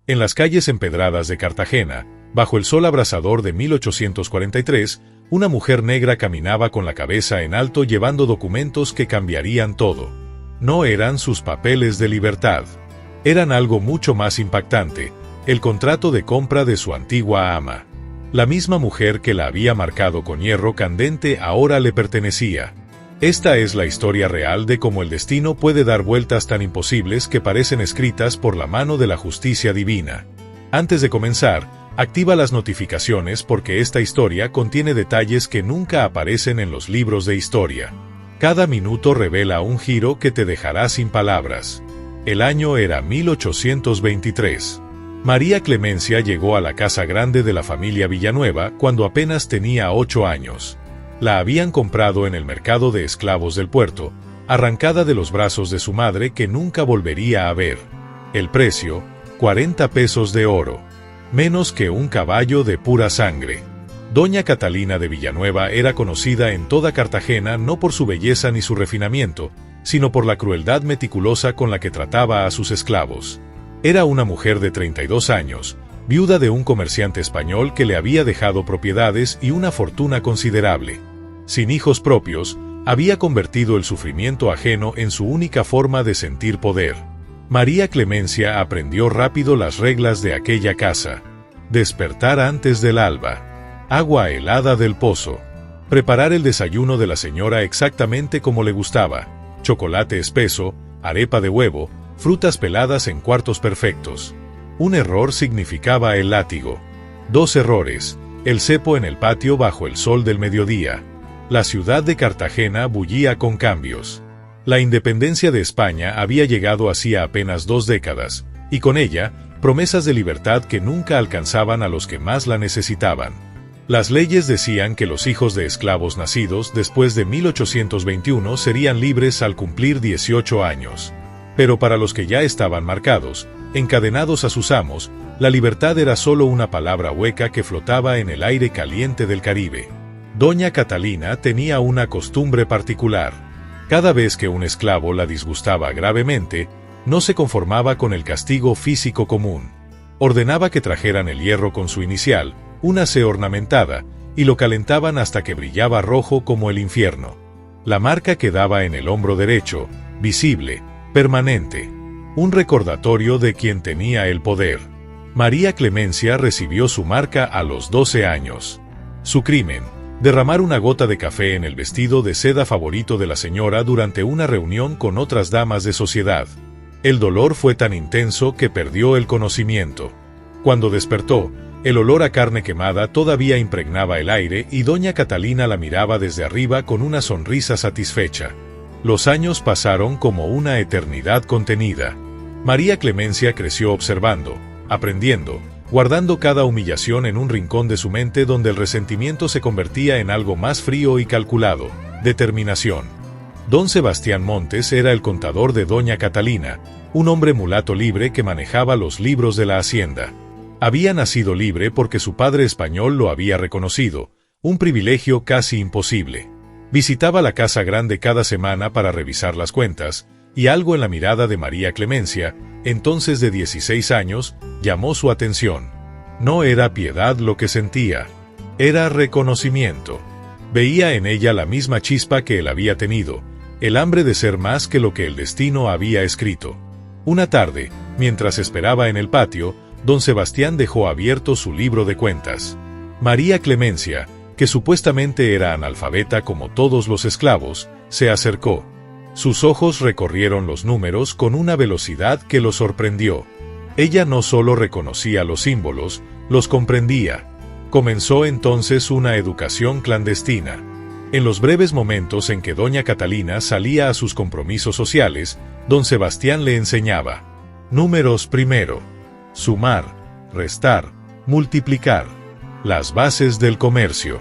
En las calles empedradas de Cartagena, bajo el sol abrasador de 1843, una mujer negra caminaba con la cabeza en alto llevando documentos que cambiarían todo. No eran sus papeles de libertad. Eran algo mucho más impactante, el contrato de compra de su antigua ama. La misma mujer que la había marcado con hierro candente ahora le pertenecía. Esta es la historia real de cómo el destino puede dar vueltas tan imposibles que parecen escritas por la mano de la justicia divina. Antes de comenzar, activa las notificaciones porque esta historia contiene detalles que nunca aparecen en los libros de historia. Cada minuto revela un giro que te dejará sin palabras. El año era 1823. María Clemencia llegó a la casa grande de la familia Villanueva cuando apenas tenía 8 años. La habían comprado en el mercado de esclavos del puerto, arrancada de los brazos de su madre que nunca volvería a ver. El precio, 40 pesos de oro. Menos que un caballo de pura sangre. Doña Catalina de Villanueva era conocida en toda Cartagena no por su belleza ni su refinamiento, sino por la crueldad meticulosa con la que trataba a sus esclavos. Era una mujer de 32 años, viuda de un comerciante español que le había dejado propiedades y una fortuna considerable. Sin hijos propios, había convertido el sufrimiento ajeno en su única forma de sentir poder. María Clemencia aprendió rápido las reglas de aquella casa. Despertar antes del alba. Agua helada del pozo. Preparar el desayuno de la señora exactamente como le gustaba. Chocolate espeso, arepa de huevo, frutas peladas en cuartos perfectos. Un error significaba el látigo. 2 errores, el cepo en el patio bajo el sol del mediodía. La ciudad de Cartagena bullía con cambios. La independencia de España había llegado hacía apenas 2 décadas, y con ella, promesas de libertad que nunca alcanzaban a los que más la necesitaban. Las leyes decían que los hijos de esclavos nacidos después de 1821 serían libres al cumplir 18 años. Pero para los que ya estaban marcados, encadenados a sus amos, la libertad era solo una palabra hueca que flotaba en el aire caliente del Caribe. Doña Catalina tenía una costumbre particular. Cada vez que un esclavo la disgustaba gravemente, no se conformaba con el castigo físico común. Ordenaba que trajeran el hierro con su inicial, una C ornamentada, y lo calentaban hasta que brillaba rojo como el infierno. La marca quedaba en el hombro derecho, visible, permanente. Un recordatorio de quien tenía el poder. María Clemencia recibió su marca a los 12 años. Su crimen: derramar una gota de café en el vestido de seda favorito de la señora durante una reunión con otras damas de sociedad. El dolor fue tan intenso que perdió el conocimiento. Cuando despertó, el olor a carne quemada todavía impregnaba el aire y doña Catalina la miraba desde arriba con una sonrisa satisfecha. Los años pasaron como una eternidad contenida. María Clemencia creció observando, aprendiendo, guardando cada humillación en un rincón de su mente donde el resentimiento se convertía en algo más frío y calculado: determinación. Don Sebastián Montes era el contador de doña Catalina, un hombre mulato libre que manejaba los libros de la hacienda. Había nacido libre porque su padre español lo había reconocido, un privilegio casi imposible. Visitaba la casa grande cada semana para revisar las cuentas, y algo en la mirada de María Clemencia, entonces de 16 años, llamó su atención. No era piedad lo que sentía, era reconocimiento. Veía en ella la misma chispa que él había tenido, el hambre de ser más que lo que el destino había escrito. Una tarde, mientras esperaba en el patio, don Sebastián dejó abierto su libro de cuentas. María Clemencia, que supuestamente era analfabeta como todos los esclavos, se acercó. Sus ojos recorrieron los números con una velocidad que lo sorprendió. Ella no solo reconocía los símbolos, los comprendía. Comenzó entonces una educación clandestina. En los breves momentos en que doña Catalina salía a sus compromisos sociales, don Sebastián le enseñaba: números primero, sumar, restar, multiplicar, las bases del comercio.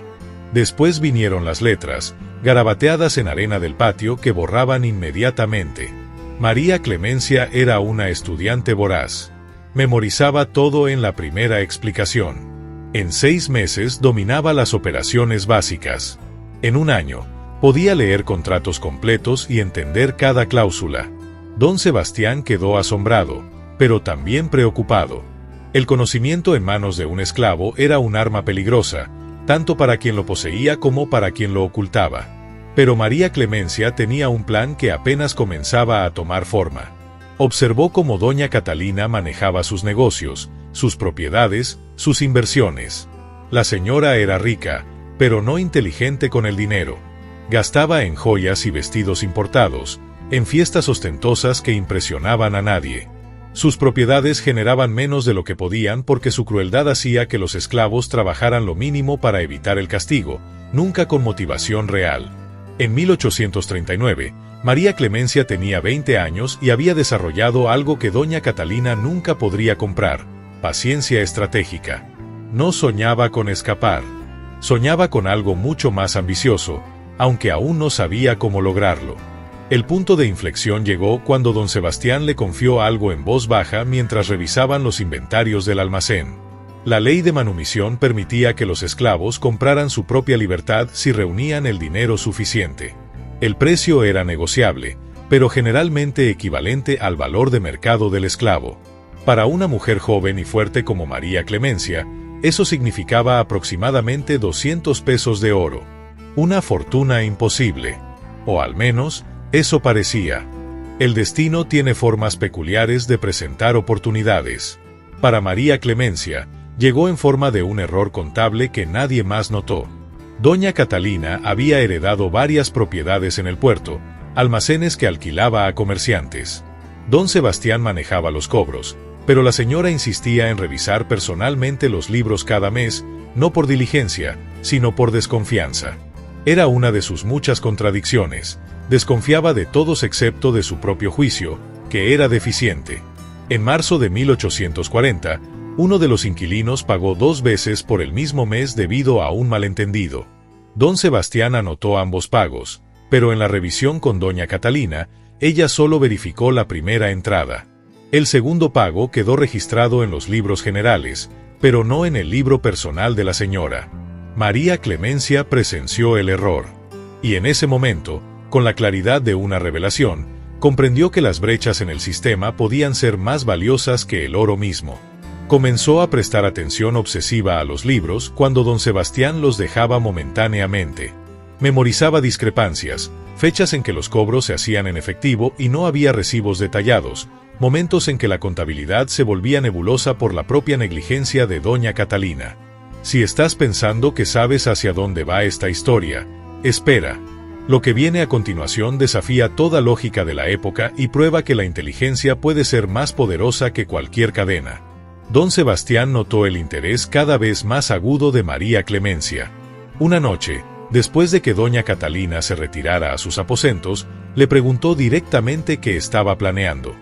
Después vinieron las letras, garabateadas en arena del patio que borraban inmediatamente. María Clemencia era una estudiante voraz. Memorizaba todo en la primera explicación. En 6 meses dominaba las operaciones básicas. En un año, podía leer contratos completos y entender cada cláusula. Don Sebastián quedó asombrado, pero también preocupado. El conocimiento en manos de un esclavo era un arma peligrosa, tanto para quien lo poseía como para quien lo ocultaba. Pero María Clemencia tenía un plan que apenas comenzaba a tomar forma. Observó cómo doña Catalina manejaba sus negocios, sus propiedades, sus inversiones. La señora era rica, pero no inteligente con el dinero. Gastaba en joyas y vestidos importados, en fiestas ostentosas que impresionaban a nadie. Sus propiedades generaban menos de lo que podían porque su crueldad hacía que los esclavos trabajaran lo mínimo para evitar el castigo, nunca con motivación real. En 1839, María Clemencia tenía 20 años y había desarrollado algo que doña Catalina nunca podría comprar: paciencia estratégica. No soñaba con escapar. Soñaba con algo mucho más ambicioso, aunque aún no sabía cómo lograrlo. El punto de inflexión llegó cuando don Sebastián le confió algo en voz baja mientras revisaban los inventarios del almacén. La ley de manumisión permitía que los esclavos compraran su propia libertad si reunían el dinero suficiente. El precio era negociable, pero generalmente equivalente al valor de mercado del esclavo. Para una mujer joven y fuerte como María Clemencia, eso significaba aproximadamente 200 pesos de oro. Una fortuna imposible. O al menos, eso parecía. El destino tiene formas peculiares de presentar oportunidades. Para María Clemencia, llegó en forma de un error contable que nadie más notó. Doña Catalina había heredado varias propiedades en el puerto, almacenes que alquilaba a comerciantes. Don Sebastián manejaba los cobros, pero la señora insistía en revisar personalmente los libros cada mes, no por diligencia, sino por desconfianza. Era una de sus muchas contradicciones. Desconfiaba de todos excepto de su propio juicio, que era deficiente. En marzo de 1840, uno de los inquilinos pagó 2 veces por el mismo mes debido a un malentendido. Don Sebastián anotó ambos pagos, pero en la revisión con doña Catalina, ella solo verificó la primera entrada. El segundo pago quedó registrado en los libros generales, pero no en el libro personal de la señora. María Clemencia presenció el error. Y en ese momento, con la claridad de una revelación, comprendió que las brechas en el sistema podían ser más valiosas que el oro mismo. Comenzó a prestar atención obsesiva a los libros cuando don Sebastián los dejaba momentáneamente. Memorizaba discrepancias, fechas en que los cobros se hacían en efectivo y no había recibos detallados, momentos en que la contabilidad se volvía nebulosa por la propia negligencia de doña Catalina. Si estás pensando que sabes hacia dónde va esta historia, espera. Lo que viene a continuación desafía toda lógica de la época y prueba que la inteligencia puede ser más poderosa que cualquier cadena. Don Sebastián notó el interés cada vez más agudo de María Clemencia. Una noche, después de que doña Catalina se retirara a sus aposentos, le preguntó directamente qué estaba planeando.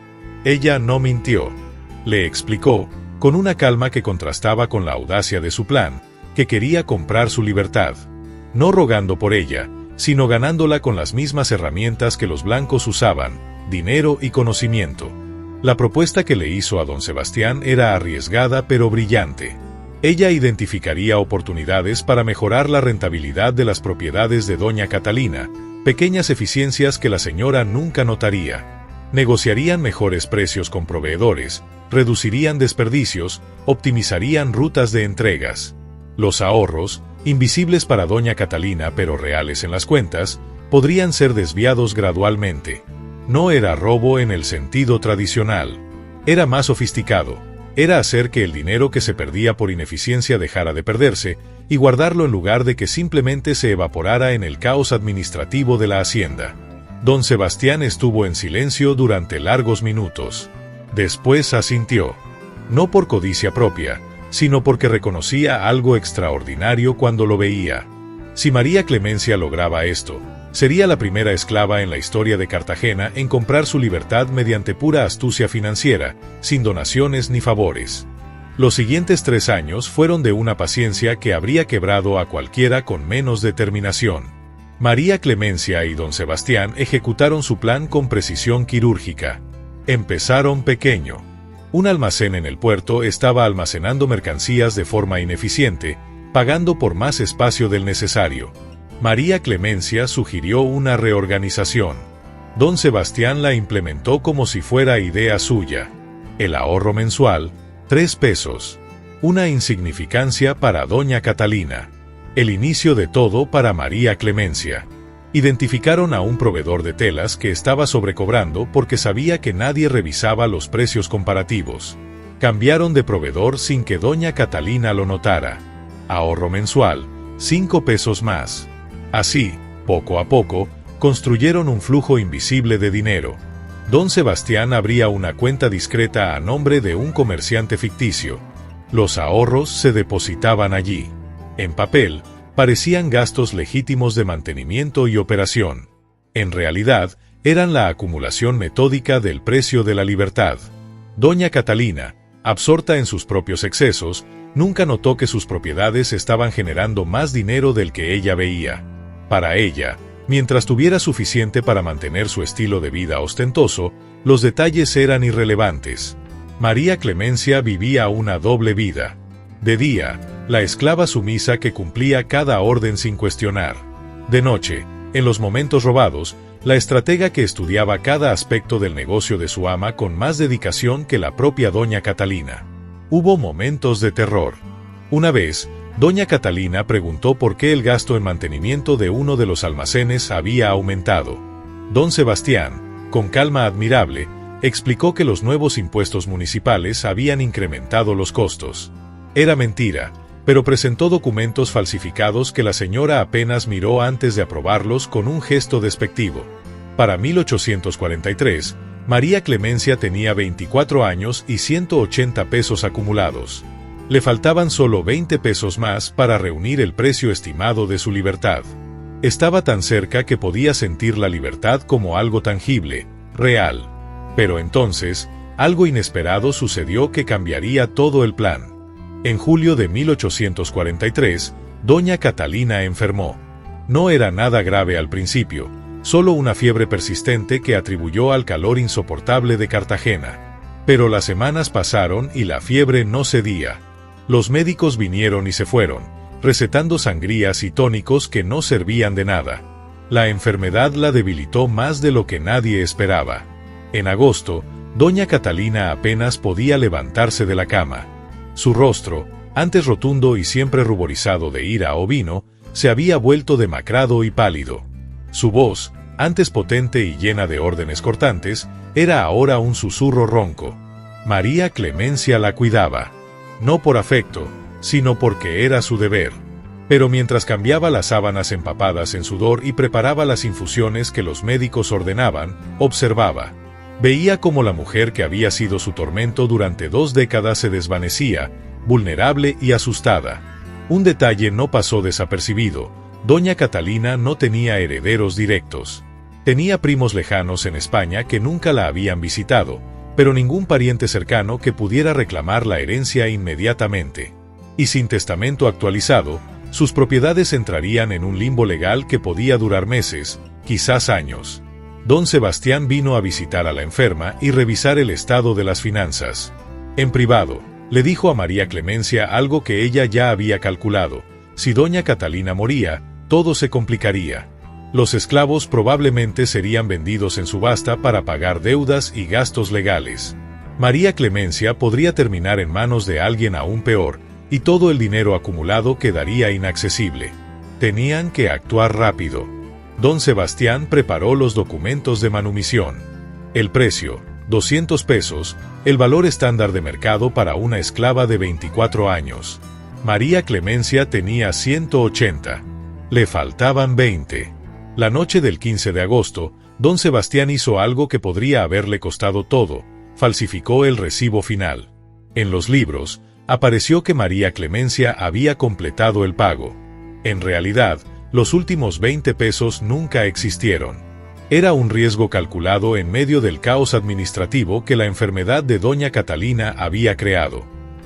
Ella no mintió. Le explicó, con una calma que contrastaba con la audacia de su plan, que quería comprar su libertad. No rogando por ella, sino ganándola con las mismas herramientas que los blancos usaban, dinero y conocimiento. La propuesta que le hizo a don Sebastián era arriesgada pero brillante. Ella identificaría oportunidades para mejorar la rentabilidad de las propiedades de doña Catalina, pequeñas eficiencias que la señora nunca notaría. Negociarían mejores precios con proveedores, reducirían desperdicios, optimizarían rutas de entregas. Los ahorros, invisibles para doña Catalina pero reales en las cuentas, podrían ser desviados gradualmente. No era robo en el sentido tradicional. Era más sofisticado. Era hacer que el dinero que se perdía por ineficiencia dejara de perderse y guardarlo en lugar de que simplemente se evaporara en el caos administrativo de la hacienda. Don Sebastián estuvo en silencio durante largos minutos. Después asintió. No por codicia propia, sino porque reconocía algo extraordinario cuando lo veía. Si María Clemencia lograba esto, sería la primera esclava en la historia de Cartagena en comprar su libertad mediante pura astucia financiera, sin donaciones ni favores. Los siguientes 3 años fueron de una paciencia que habría quebrado a cualquiera con menos determinación. María Clemencia y don Sebastián ejecutaron su plan con precisión quirúrgica. Empezaron pequeño. Un almacén en el puerto estaba almacenando mercancías de forma ineficiente, pagando por más espacio del necesario. María Clemencia sugirió una reorganización. Don Sebastián la implementó como si fuera idea suya. El ahorro mensual, 3 pesos. Una insignificancia para doña Catalina. El inicio de todo para María Clemencia. Identificaron a un proveedor de telas que estaba sobrecobrando porque sabía que nadie revisaba los precios comparativos. Cambiaron de proveedor sin que doña Catalina lo notara. Ahorro mensual, 5 pesos más. Así, poco a poco, construyeron un flujo invisible de dinero. Don Sebastián abría una cuenta discreta a nombre de un comerciante ficticio. Los ahorros se depositaban allí. En papel, parecían gastos legítimos de mantenimiento y operación. En realidad, eran la acumulación metódica del precio de la libertad. Doña Catalina, absorta en sus propios excesos, nunca notó que sus propiedades estaban generando más dinero del que ella veía. Para ella, mientras tuviera suficiente para mantener su estilo de vida ostentoso, los detalles eran irrelevantes. María Clemencia vivía una doble vida. De día, la esclava sumisa que cumplía cada orden sin cuestionar. De noche, en los momentos robados, la estratega que estudiaba cada aspecto del negocio de su ama con más dedicación que la propia doña Catalina. Hubo momentos de terror. Una vez, doña Catalina preguntó por qué el gasto en mantenimiento de uno de los almacenes había aumentado. Don Sebastián, con calma admirable, explicó que los nuevos impuestos municipales habían incrementado los costos. Era mentira, pero presentó documentos falsificados que la señora apenas miró antes de aprobarlos con un gesto despectivo. Para 1843, María Clemencia tenía 24 años y 180 pesos acumulados. Le faltaban solo 20 pesos más para reunir el precio estimado de su libertad. Estaba tan cerca que podía sentir la libertad como algo tangible, real. Pero entonces, algo inesperado sucedió que cambiaría todo el plan. En julio de 1843, doña Catalina enfermó. No era nada grave al principio, solo una fiebre persistente que atribuyó al calor insoportable de Cartagena. Pero las semanas pasaron y la fiebre no cedía. Los médicos vinieron y se fueron, recetando sangrías y tónicos que no servían de nada. La enfermedad la debilitó más de lo que nadie esperaba. En agosto, doña Catalina apenas podía levantarse de la cama. Su rostro, antes rotundo y siempre ruborizado de ira o vino, se había vuelto demacrado y pálido. Su voz, antes potente y llena de órdenes cortantes, era ahora un susurro ronco. María Clemencia la cuidaba. No por afecto, sino porque era su deber. Pero mientras cambiaba las sábanas empapadas en sudor y preparaba las infusiones que los médicos ordenaban, observaba. Veía cómo la mujer que había sido su tormento durante 2 décadas se desvanecía, vulnerable y asustada. Un detalle no pasó desapercibido: doña Catalina no tenía herederos directos. Tenía primos lejanos en España que nunca la habían visitado, pero ningún pariente cercano que pudiera reclamar la herencia inmediatamente. Y sin testamento actualizado, sus propiedades entrarían en un limbo legal que podía durar meses, quizás años. Don Sebastián vino a visitar a la enferma y revisar el estado de las finanzas. En privado, le dijo a María Clemencia algo que ella ya había calculado: si doña Catalina moría, todo se complicaría. Los esclavos probablemente serían vendidos en subasta para pagar deudas y gastos legales. María Clemencia podría terminar en manos de alguien aún peor, y todo el dinero acumulado quedaría inaccesible. Tenían que actuar rápido. Don Sebastián preparó los documentos de manumisión. El precio, 200 pesos, el valor estándar de mercado para una esclava de 24 años. María Clemencia tenía 180. Le faltaban 20. La noche del 15 de agosto, don Sebastián hizo algo que podría haberle costado todo: falsificó el recibo final. En los libros, apareció que María Clemencia había completado el pago. En realidad, los últimos 20 pesos nunca existieron. Era un riesgo calculado en medio del caos administrativo que la enfermedad de doña Catalina había creado.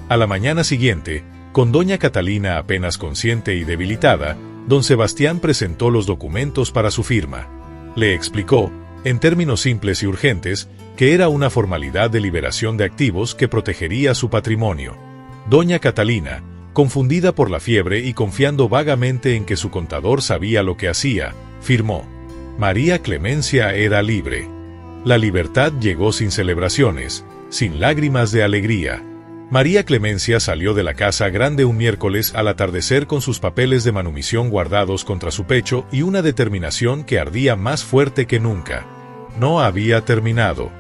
A la mañana siguiente, con doña Catalina apenas consciente y debilitada, don Sebastián presentó los documentos para su firma. Le explicó, en términos simples y urgentes, que era una formalidad de liberación de activos que protegería su patrimonio. Doña Catalina, confundida por la fiebre y confiando vagamente en que su contador sabía lo que hacía, firmó. María Clemencia era libre. La libertad llegó sin celebraciones, sin lágrimas de alegría. María Clemencia salió de la casa grande un miércoles al atardecer con sus papeles de manumisión guardados contra su pecho y una determinación que ardía más fuerte que nunca. No había terminado.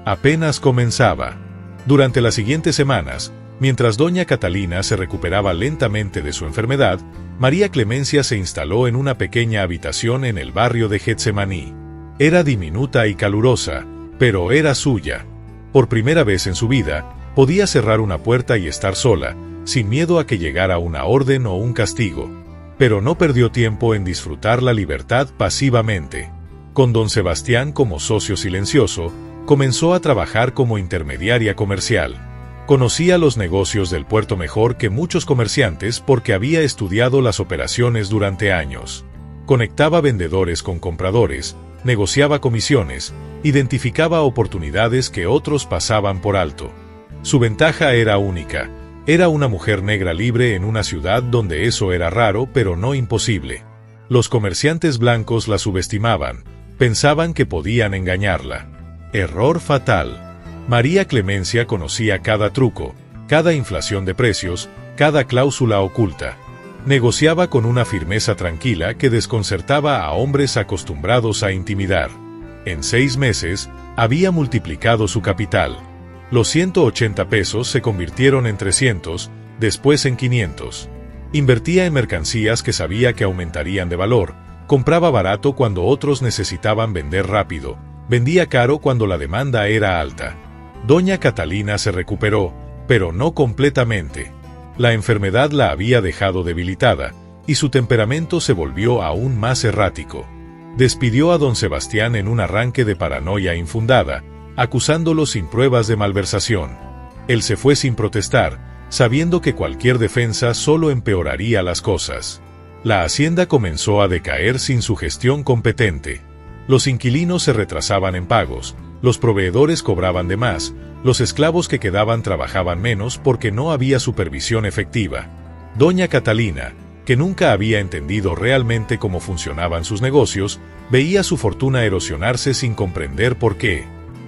Apenas comenzaba. Durante las siguientes semanas, mientras doña Catalina se recuperaba lentamente de su enfermedad, María Clemencia se instaló en una pequeña habitación en el barrio de Getsemaní. Era diminuta y calurosa, pero era suya. Por primera vez en su vida, podía cerrar una puerta y estar sola, sin miedo a que llegara una orden o un castigo. Pero no perdió tiempo en disfrutar la libertad pasivamente. Con don Sebastián como socio silencioso, comenzó a trabajar como intermediaria comercial. Conocía los negocios del puerto mejor que muchos comerciantes porque había estudiado las operaciones durante años. Conectaba vendedores con compradores, negociaba comisiones, identificaba oportunidades que otros pasaban por alto. Su ventaja era única. Era una mujer negra libre en una ciudad donde eso era raro pero no imposible. Los comerciantes blancos la subestimaban, pensaban que podían engañarla. Error fatal. María Clemencia conocía cada truco, cada inflación de precios, cada cláusula oculta. Negociaba con una firmeza tranquila que desconcertaba a hombres acostumbrados a intimidar. En 6 meses, había multiplicado su capital. Los 180 pesos se convirtieron en 300, después en 500. Invertía en mercancías que sabía que aumentarían de valor, compraba barato cuando otros necesitaban vender rápido, vendía caro cuando la demanda era alta. Doña Catalina se recuperó, pero no completamente. La enfermedad la había dejado debilitada, y su temperamento se volvió aún más errático. Despidió a don Sebastián en un arranque de paranoia infundada, acusándolo sin pruebas de malversación. Él se fue sin protestar, sabiendo que cualquier defensa solo empeoraría las cosas. La hacienda comenzó a decaer sin su gestión competente. Los inquilinos se retrasaban en pagos, los proveedores cobraban de más, los esclavos que quedaban trabajaban menos porque no había supervisión efectiva. Doña Catalina, que nunca había entendido realmente cómo funcionaban sus negocios, veía su fortuna erosionarse sin comprender por qué.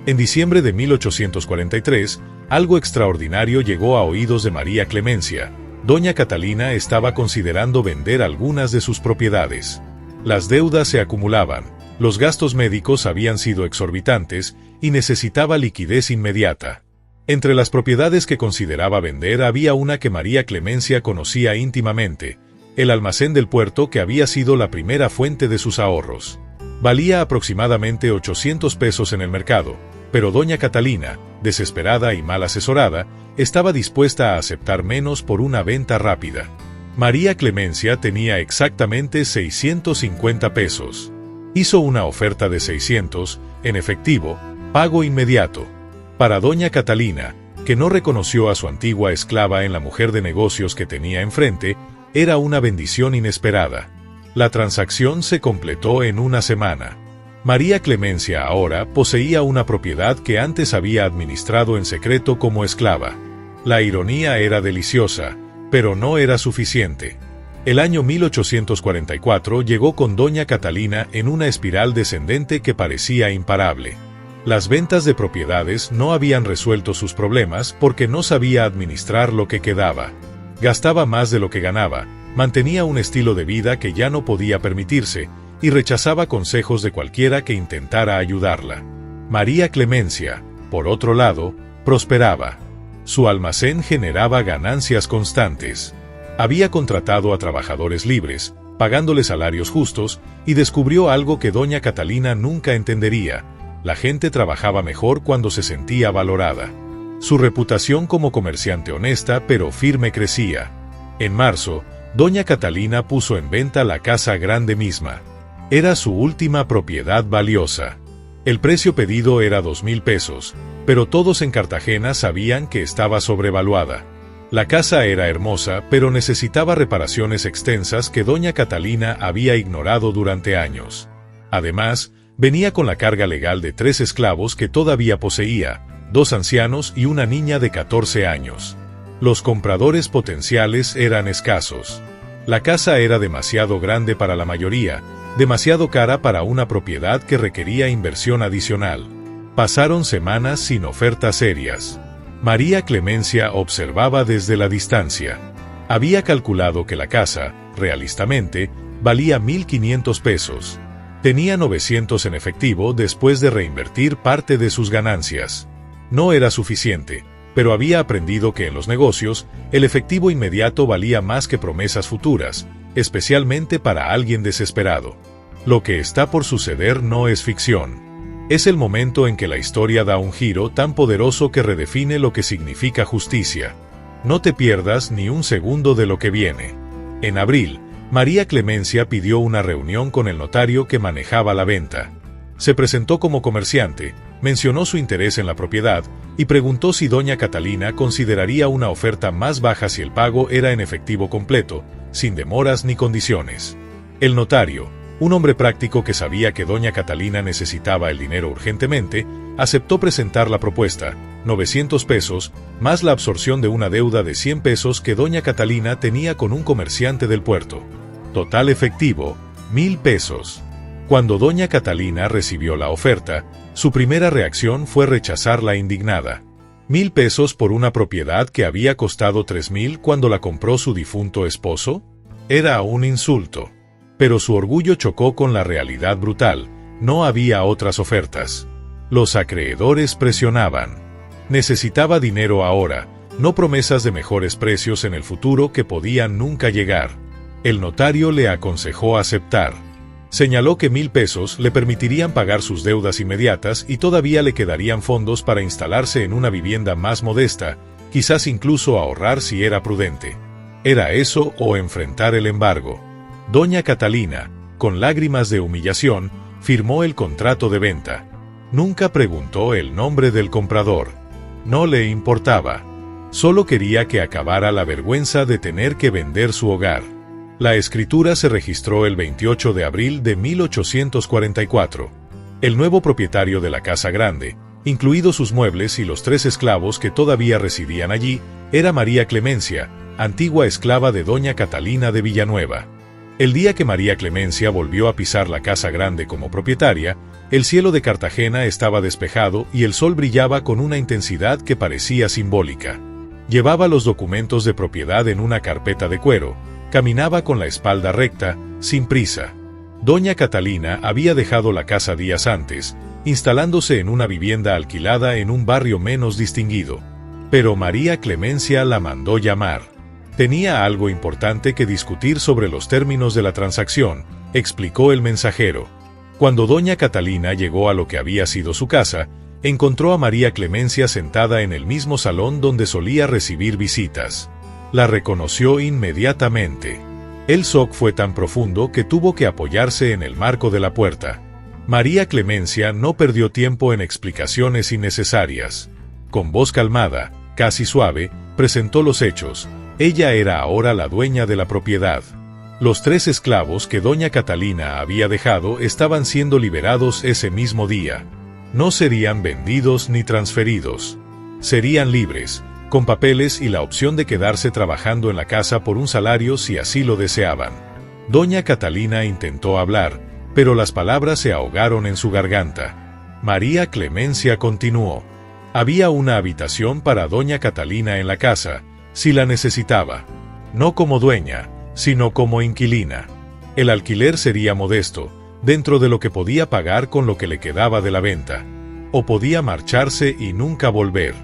En diciembre de 1843, algo extraordinario llegó a oídos de María Clemencia. Doña Catalina estaba considerando vender algunas de sus propiedades. Las deudas se acumulaban, los gastos médicos habían sido exorbitantes y necesitaba liquidez inmediata. Entre las propiedades que consideraba vender había una que María Clemencia conocía íntimamente, el almacén del puerto que había sido la primera fuente de sus ahorros. Valía aproximadamente 800 pesos en el mercado, pero doña Catalina, desesperada y mal asesorada, estaba dispuesta a aceptar menos por una venta rápida. María Clemencia tenía exactamente 650 pesos. Hizo una oferta de 600, en efectivo, pago inmediato. Para doña Catalina, que no reconoció a su antigua esclava en la mujer de negocios que tenía enfrente, era una bendición inesperada. La transacción se completó en una semana. María Clemencia ahora poseía una propiedad que antes había administrado en secreto como esclava. La ironía era deliciosa, pero no era suficiente. El año 1844 llegó con doña Catalina en una espiral descendente que parecía imparable. Las ventas de propiedades no habían resuelto sus problemas porque no sabía administrar lo que quedaba. Gastaba más de lo que ganaba, mantenía un estilo de vida que ya no podía permitirse, y rechazaba consejos de cualquiera que intentara ayudarla. María Clemencia, por otro lado, prosperaba. Su almacén generaba ganancias constantes. Había contratado a trabajadores libres, pagándoles salarios justos, y descubrió algo que doña Catalina nunca entendería: la gente trabajaba mejor cuando se sentía valorada. Su reputación como comerciante honesta pero firme crecía. En marzo, doña Catalina puso en venta la casa grande misma. Era su última propiedad valiosa. El precio pedido era 2,000 pesos, pero todos en Cartagena sabían que estaba sobrevaluada. La casa era hermosa, pero necesitaba reparaciones extensas que doña Catalina había ignorado durante años. Además, venía con la carga legal de 3 esclavos que todavía poseía, 2 ancianos y una niña de 14 años. Los compradores potenciales eran escasos. La casa era demasiado grande para la mayoría, demasiado cara para una propiedad que requería inversión adicional. Pasaron semanas sin ofertas serias. María Clemencia observaba desde la distancia. Había calculado que la casa, realistamente, valía 1.500 pesos. Tenía 900 en efectivo después de reinvertir parte de sus ganancias. No era suficiente, pero había aprendido que en los negocios, el efectivo inmediato valía más que promesas futuras, especialmente para alguien desesperado. Lo que está por suceder no es ficción. Es el momento en que la historia da un giro tan poderoso que redefine lo que significa justicia. No te pierdas ni un segundo de lo que viene. En abril, María Clemencia pidió una reunión con el notario que manejaba la venta. Se presentó como comerciante, mencionó su interés en la propiedad y preguntó si doña Catalina consideraría una oferta más baja si el pago era en efectivo completo, sin demoras ni condiciones. El notario, un hombre práctico que sabía que doña Catalina necesitaba el dinero urgentemente, aceptó presentar la propuesta, 900 pesos, más la absorción de una deuda de 100 pesos que doña Catalina tenía con un comerciante del puerto. Total efectivo, 1.000 pesos. Cuando doña Catalina recibió la oferta, su primera reacción fue rechazarla indignada. 1.000 pesos por una propiedad que había costado 3.000 cuando la compró su difunto esposo. Era un insulto. Pero su orgullo chocó con la realidad brutal. No había otras ofertas. Los acreedores presionaban. Necesitaba dinero ahora, no promesas de mejores precios en el futuro que podían nunca llegar. El notario le aconsejó aceptar. Señaló que 1.000 pesos le permitirían pagar sus deudas inmediatas y todavía le quedarían fondos para instalarse en una vivienda más modesta, quizás incluso ahorrar si era prudente. Era eso o enfrentar el embargo. Doña Catalina, con lágrimas de humillación, firmó el contrato de venta. Nunca preguntó el nombre del comprador. No le importaba. Solo quería que acabara la vergüenza de tener que vender su hogar. La escritura se registró el 28 de abril de 1844. El nuevo propietario de la casa grande, incluidos sus muebles y los 3 esclavos que todavía residían allí, era María Clemencia, antigua esclava de doña Catalina de Villanueva. El día que María Clemencia volvió a pisar la casa grande como propietaria, el cielo de Cartagena estaba despejado y el sol brillaba con una intensidad que parecía simbólica. Llevaba los documentos de propiedad en una carpeta de cuero, caminaba con la espalda recta, sin prisa. Doña Catalina había dejado la casa días antes, instalándose en una vivienda alquilada en un barrio menos distinguido. Pero María Clemencia la mandó llamar. Tenía algo importante que discutir sobre los términos de la transacción, explicó el mensajero. Cuando doña Catalina llegó a lo que había sido su casa, encontró a María Clemencia sentada en el mismo salón donde solía recibir visitas. La reconoció inmediatamente. El shock fue tan profundo que tuvo que apoyarse en el marco de la puerta. María Clemencia no perdió tiempo en explicaciones innecesarias. Con voz calmada, casi suave, presentó los hechos. Ella era ahora la dueña de la propiedad. Los 3 esclavos que doña Catalina había dejado estaban siendo liberados ese mismo día. No serían vendidos ni transferidos. Serían libres, con papeles y la opción de quedarse trabajando en la casa por un salario si así lo deseaban. Doña Catalina intentó hablar, pero las palabras se ahogaron en su garganta. María Clemencia continuó. Había una habitación para doña Catalina en la casa, si la necesitaba. No como dueña, sino como inquilina. El alquiler sería modesto, dentro de lo que podía pagar con lo que le quedaba de la venta. O podía marcharse y nunca volver.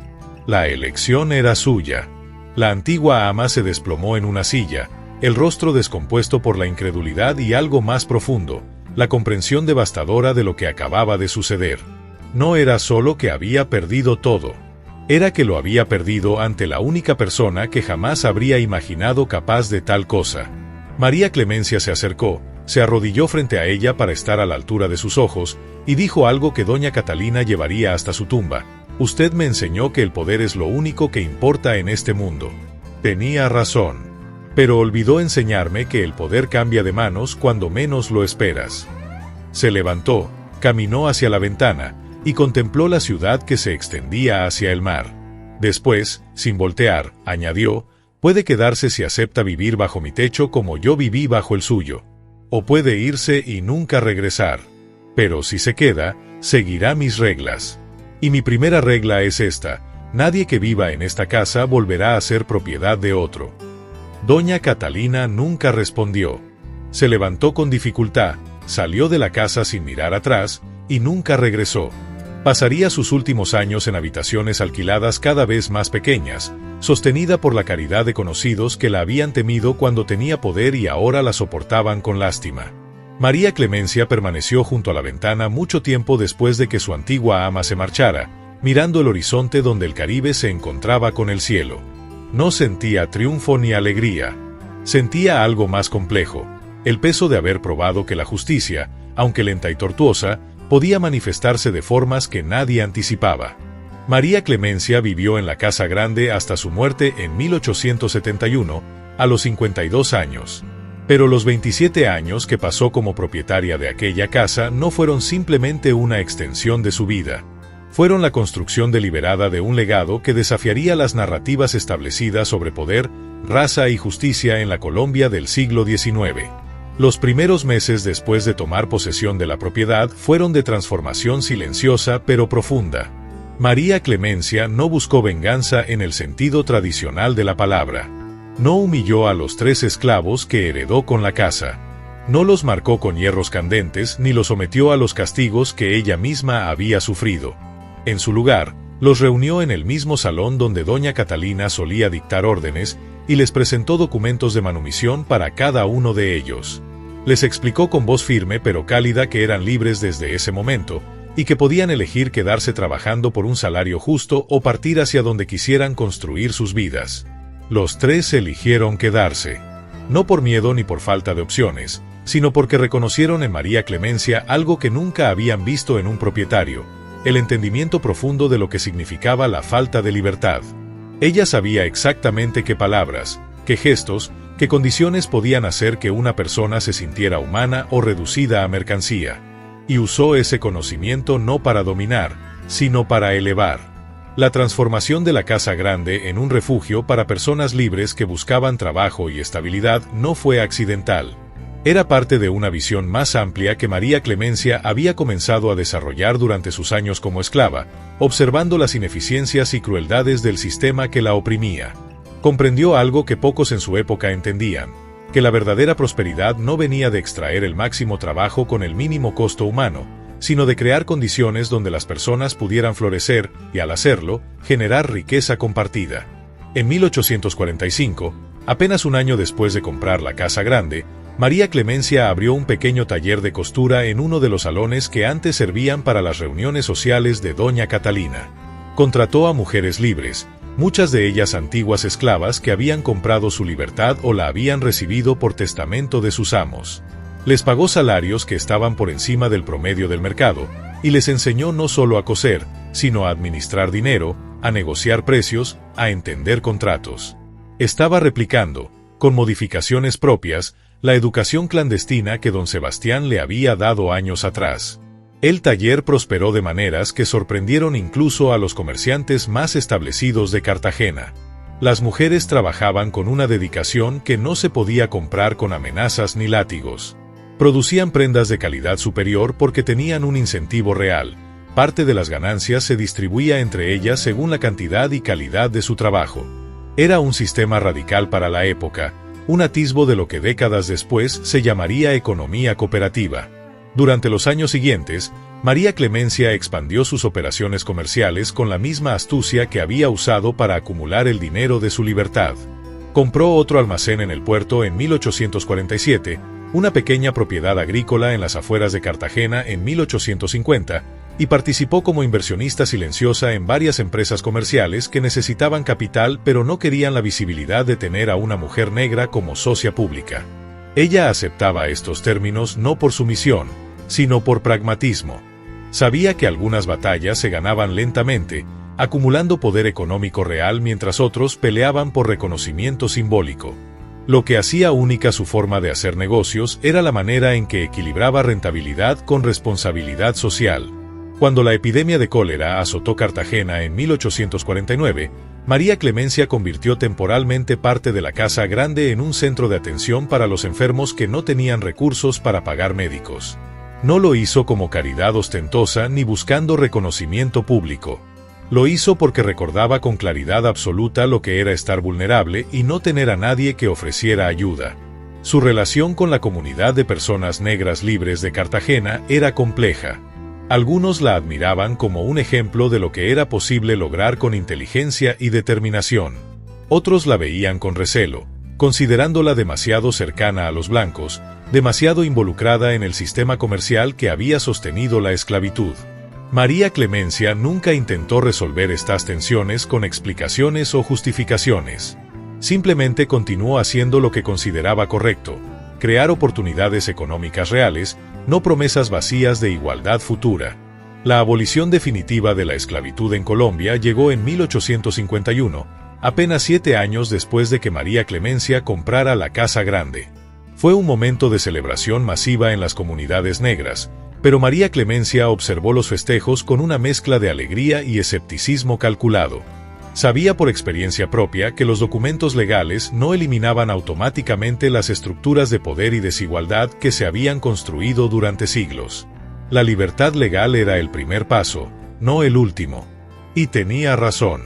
La elección era suya. La antigua ama se desplomó en una silla, el rostro descompuesto por la incredulidad y algo más profundo, la comprensión devastadora de lo que acababa de suceder. No era solo que había perdido todo. Era que lo había perdido ante la única persona que jamás habría imaginado capaz de tal cosa. María Clemencia se acercó, se arrodilló frente a ella para estar a la altura de sus ojos, y dijo algo que doña Catalina llevaría hasta su tumba. Usted me enseñó que el poder es lo único que importa en este mundo. Tenía razón. Pero olvidó enseñarme que el poder cambia de manos cuando menos lo esperas. Se levantó, caminó hacia la ventana, y contempló la ciudad que se extendía hacia el mar. Después, sin voltear, añadió, puede quedarse si acepta vivir bajo mi techo como yo viví bajo el suyo. O puede irse y nunca regresar. Pero si se queda, seguirá mis reglas. Y mi primera regla es esta, Nadie que viva en esta casa volverá a ser propiedad de otro. Doña Catalina nunca respondió. Se levantó con dificultad, salió de la casa sin mirar atrás, y nunca regresó. Pasaría sus últimos años en habitaciones alquiladas cada vez más pequeñas, sostenida por la caridad de conocidos que la habían temido cuando tenía poder y ahora la soportaban con lástima. María Clemencia permaneció junto a la ventana mucho tiempo después de que su antigua ama se marchara, mirando el horizonte donde el Caribe se encontraba con el cielo. No sentía triunfo ni alegría. Sentía algo más complejo, el peso de haber probado que la justicia, aunque lenta y tortuosa, podía manifestarse de formas que nadie anticipaba. María Clemencia vivió en la Casa Grande hasta su muerte en 1871, a los 52 años. Pero los 27 años que pasó como propietaria de aquella casa no fueron simplemente una extensión de su vida. Fueron la construcción deliberada de un legado que desafiaría las narrativas establecidas sobre poder, raza y justicia en la Colombia del siglo XIX. Los primeros meses después de tomar posesión de la propiedad fueron de transformación silenciosa pero profunda. María Clemencia no buscó venganza en el sentido tradicional de la palabra. No humilló a los 3 esclavos que heredó con la casa. No los marcó con hierros candentes ni los sometió a los castigos que ella misma había sufrido. En su lugar, los reunió en el mismo salón donde doña Catalina solía dictar órdenes y les presentó documentos de manumisión para cada uno de ellos. Les explicó con voz firme pero cálida que eran libres desde ese momento y que podían elegir quedarse trabajando por un salario justo o partir hacia donde quisieran construir sus vidas. Los 3 eligieron quedarse, no por miedo ni por falta de opciones, sino porque reconocieron en María Clemencia algo que nunca habían visto en un propietario: el entendimiento profundo de lo que significaba la falta de libertad. Ella sabía exactamente qué palabras, qué gestos, qué condiciones podían hacer que una persona se sintiera humana o reducida a mercancía. Y usó ese conocimiento no para dominar, sino para elevar. La transformación de la Casa Grande en un refugio para personas libres que buscaban trabajo y estabilidad no fue accidental. Era parte de una visión más amplia que María Clemencia había comenzado a desarrollar durante sus años como esclava, observando las ineficiencias y crueldades del sistema que la oprimía. Comprendió algo que pocos en su época entendían: que la verdadera prosperidad no venía de extraer el máximo trabajo con el mínimo costo humano, sino de crear condiciones donde las personas pudieran florecer y, al hacerlo, generar riqueza compartida. En 1845, apenas un año después de comprar la Casa Grande, María Clemencia abrió un pequeño taller de costura en uno de los salones que antes servían para las reuniones sociales de doña Catalina. Contrató a mujeres libres, muchas de ellas antiguas esclavas que habían comprado su libertad o la habían recibido por testamento de sus amos. Les pagó salarios que estaban por encima del promedio del mercado, y les enseñó no solo a coser, sino a administrar dinero, a negociar precios, a entender contratos. Estaba replicando, con modificaciones propias, la educación clandestina que don Sebastián le había dado años atrás. El taller prosperó de maneras que sorprendieron incluso a los comerciantes más establecidos de Cartagena. Las mujeres trabajaban con una dedicación que no se podía comprar con amenazas ni látigos. Producían prendas de calidad superior porque tenían un incentivo real. Parte de las ganancias se distribuía entre ellas según la cantidad y calidad de su trabajo. Era un sistema radical para la época, un atisbo de lo que décadas después se llamaría economía cooperativa. Durante los años siguientes, María Clemencia expandió sus operaciones comerciales con la misma astucia que había usado para acumular el dinero de su libertad. Compró otro almacén en el puerto en 1847, una pequeña propiedad agrícola en las afueras de Cartagena en 1850, y participó como inversionista silenciosa en varias empresas comerciales que necesitaban capital pero no querían la visibilidad de tener a una mujer negra como socia pública. Ella aceptaba estos términos no por sumisión, sino por pragmatismo. Sabía que algunas batallas se ganaban lentamente, acumulando poder económico real mientras otros peleaban por reconocimiento simbólico. Lo que hacía única su forma de hacer negocios era la manera en que equilibraba rentabilidad con responsabilidad social. Cuando la epidemia de cólera azotó Cartagena en 1849, María Clemencia convirtió temporalmente parte de la Casa Grande en un centro de atención para los enfermos que no tenían recursos para pagar médicos. No lo hizo como caridad ostentosa ni buscando reconocimiento público. Lo hizo porque recordaba con claridad absoluta lo que era estar vulnerable y no tener a nadie que ofreciera ayuda. Su relación con la comunidad de personas negras libres de Cartagena era compleja. Algunos la admiraban como un ejemplo de lo que era posible lograr con inteligencia y determinación. Otros la veían con recelo, considerándola demasiado cercana a los blancos, demasiado involucrada en el sistema comercial que había sostenido la esclavitud. María Clemencia nunca intentó resolver estas tensiones con explicaciones o justificaciones. Simplemente continuó haciendo lo que consideraba correcto: crear oportunidades económicas reales, no promesas vacías de igualdad futura. La abolición definitiva de la esclavitud en Colombia llegó en 1851, apenas 7 años después de que María Clemencia comprara la Casa Grande. Fue un momento de celebración masiva en las comunidades negras, pero María Clemencia observó los festejos con una mezcla de alegría y escepticismo calculado. Sabía por experiencia propia que los documentos legales no eliminaban automáticamente las estructuras de poder y desigualdad que se habían construido durante siglos. La libertad legal era el primer paso, no el último. Y tenía razón.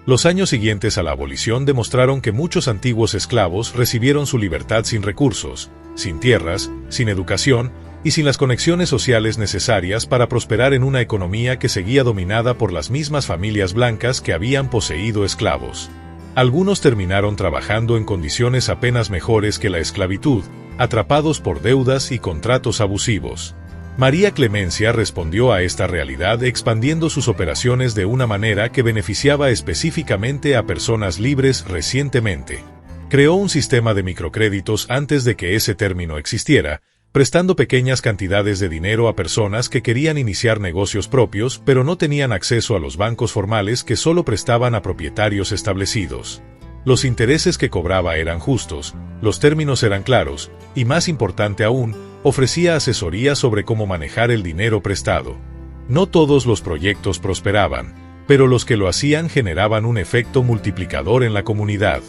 Los años siguientes a la abolición demostraron que muchos antiguos esclavos recibieron su libertad sin recursos, sin tierras, sin educación y sin las conexiones sociales necesarias para prosperar en una economía que seguía dominada por las mismas familias blancas que habían poseído esclavos. Algunos terminaron trabajando en condiciones apenas mejores que la esclavitud, atrapados por deudas y contratos abusivos. María Clemencia respondió a esta realidad expandiendo sus operaciones de una manera que beneficiaba específicamente a personas libres recientemente. Creó un sistema de microcréditos antes de que ese término existiera, prestando pequeñas cantidades de dinero a personas que querían iniciar negocios propios pero no tenían acceso a los bancos formales que solo prestaban a propietarios establecidos. Los intereses que cobraba eran justos, los términos eran claros, y más importante aún, ofrecía asesoría sobre cómo manejar el dinero prestado. No todos los proyectos prosperaban, pero los que lo hacían generaban un efecto multiplicador en la comunidad.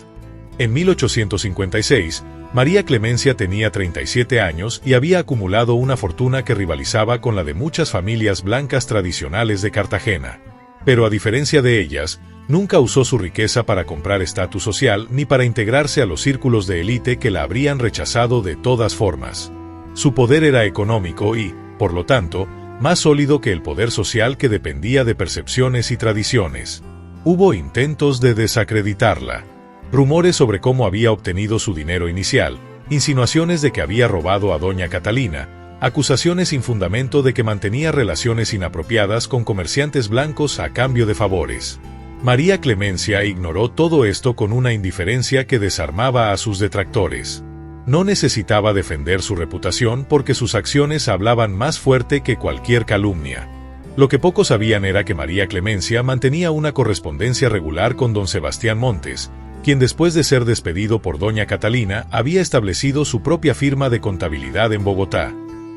En 1856, María Clemencia tenía 37 años y había acumulado una fortuna que rivalizaba con la de muchas familias blancas tradicionales de Cartagena. Pero a diferencia de ellas, nunca usó su riqueza para comprar estatus social ni para integrarse a los círculos de élite que la habrían rechazado de todas formas. Su poder era económico y, por lo tanto, más sólido que el poder social que dependía de percepciones y tradiciones. Hubo intentos de desacreditarla. Rumores sobre cómo había obtenido su dinero inicial, insinuaciones de que había robado a doña Catalina, acusaciones sin fundamento de que mantenía relaciones inapropiadas con comerciantes blancos a cambio de favores. María Clemencia ignoró todo esto con una indiferencia que desarmaba a sus detractores. No necesitaba defender su reputación porque sus acciones hablaban más fuerte que cualquier calumnia. Lo que pocos sabían era que María Clemencia mantenía una correspondencia regular con don Sebastián Montes, quien después de ser despedido por doña Catalina había establecido su propia firma de contabilidad en Bogotá.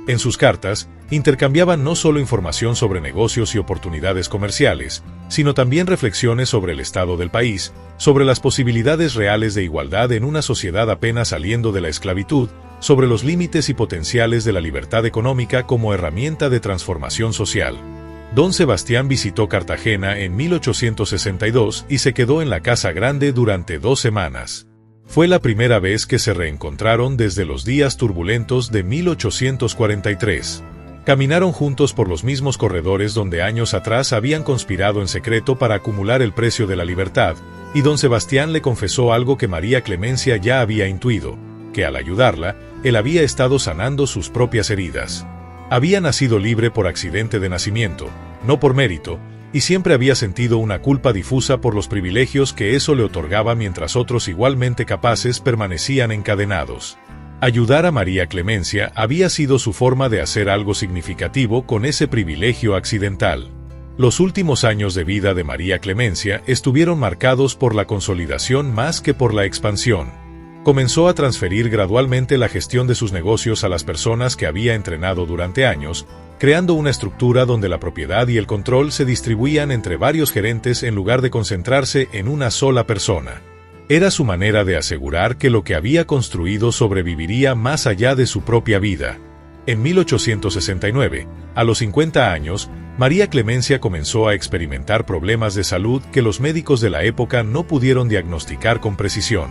En sus cartas, intercambiaban no solo información sobre negocios y oportunidades comerciales, sino también reflexiones sobre el estado del país, sobre las posibilidades reales de igualdad en una sociedad apenas saliendo de la esclavitud, sobre los límites y potenciales de la libertad económica como herramienta de transformación social. Don Sebastián visitó Cartagena en 1862 y se quedó en la Casa Grande durante 2 semanas. Fue la primera vez que se reencontraron desde los días turbulentos de 1843. Caminaron juntos por los mismos corredores donde años atrás habían conspirado en secreto para acumular el precio de la libertad, y don Sebastián le confesó algo que María Clemencia ya había intuido, que al ayudarla, él había estado sanando sus propias heridas. Había nacido libre por accidente de nacimiento, no por mérito, y siempre había sentido una culpa difusa por los privilegios que eso le otorgaba mientras otros igualmente capaces permanecían encadenados. Ayudar a María Clemencia había sido su forma de hacer algo significativo con ese privilegio accidental. Los últimos años de vida de María Clemencia estuvieron marcados por la consolidación más que por la expansión. Comenzó a transferir gradualmente la gestión de sus negocios a las personas que había entrenado durante años, creando una estructura donde la propiedad y el control se distribuían entre varios gerentes en lugar de concentrarse en una sola persona. Era su manera de asegurar que lo que había construido sobreviviría más allá de su propia vida. En 1869, a los 50 años, María Clemencia comenzó a experimentar problemas de salud que los médicos de la época no pudieron diagnosticar con precisión.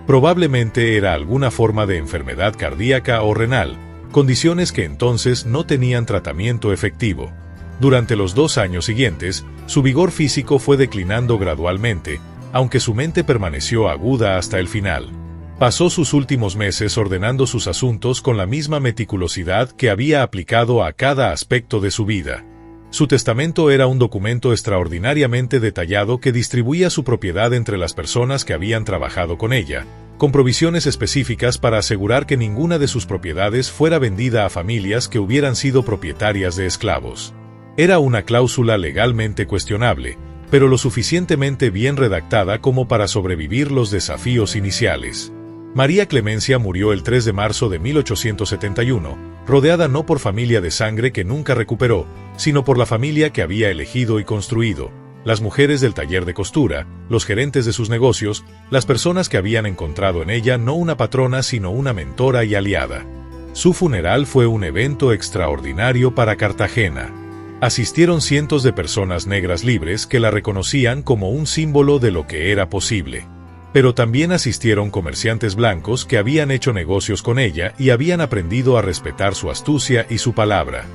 Probablemente era alguna forma de enfermedad cardíaca o renal, condiciones que entonces no tenían tratamiento efectivo. Durante los 2 años siguientes, su vigor físico fue declinando gradualmente, aunque su mente permaneció aguda hasta el final. Pasó sus últimos meses ordenando sus asuntos con la misma meticulosidad que había aplicado a cada aspecto de su vida. Su testamento era un documento extraordinariamente detallado que distribuía su propiedad entre las personas que habían trabajado con ella, con provisiones específicas para asegurar que ninguna de sus propiedades fuera vendida a familias que hubieran sido propietarias de esclavos. Era una cláusula legalmente cuestionable, pero lo suficientemente bien redactada como para sobrevivir los desafíos iniciales. María Clemencia murió el 3 de marzo de 1871, rodeada no por familia de sangre que nunca recuperó, sino por la familia que había elegido y construido, las mujeres del taller de costura, los gerentes de sus negocios, las personas que habían encontrado en ella no una patrona sino una mentora y aliada. Su funeral fue un evento extraordinario para Cartagena. Asistieron cientos de personas negras libres que la reconocían como un símbolo de lo que era posible. Pero también asistieron comerciantes blancos que habían hecho negocios con ella y habían aprendido a respetar su astucia y su palabra.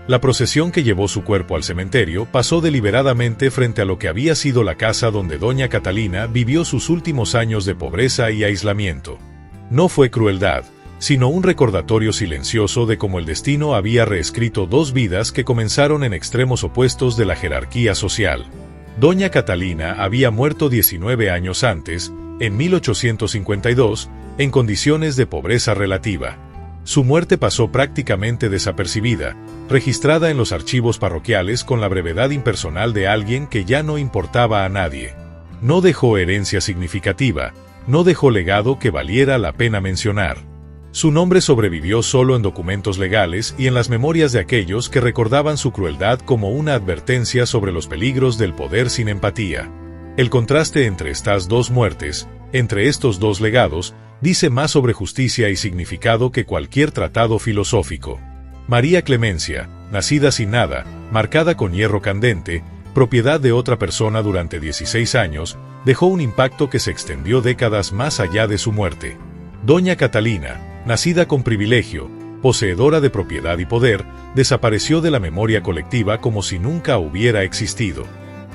La procesión que llevó su cuerpo al cementerio pasó deliberadamente frente a lo que había sido la casa donde doña Catalina vivió sus últimos años de pobreza y aislamiento. No fue crueldad, sino un recordatorio silencioso de cómo el destino había reescrito 2 vidas que comenzaron en extremos opuestos de la jerarquía social. Doña Catalina había muerto 19 años antes, en 1852, en condiciones de pobreza relativa. Su muerte pasó prácticamente desapercibida, registrada en los archivos parroquiales con la brevedad impersonal de alguien que ya no importaba a nadie. No dejó herencia significativa, no dejó legado que valiera la pena mencionar. Su nombre sobrevivió solo en documentos legales y en las memorias de aquellos que recordaban su crueldad como una advertencia sobre los peligros del poder sin empatía. El contraste entre estas 2 muertes, entre estos 2 legados, dice más sobre justicia y significado que cualquier tratado filosófico. María Clemencia, nacida sin nada, marcada con hierro candente, propiedad de otra persona durante 16 años, dejó un impacto que se extendió décadas más allá de su muerte. Doña Catalina, nacida con privilegio, poseedora de propiedad y poder, desapareció de la memoria colectiva como si nunca hubiera existido.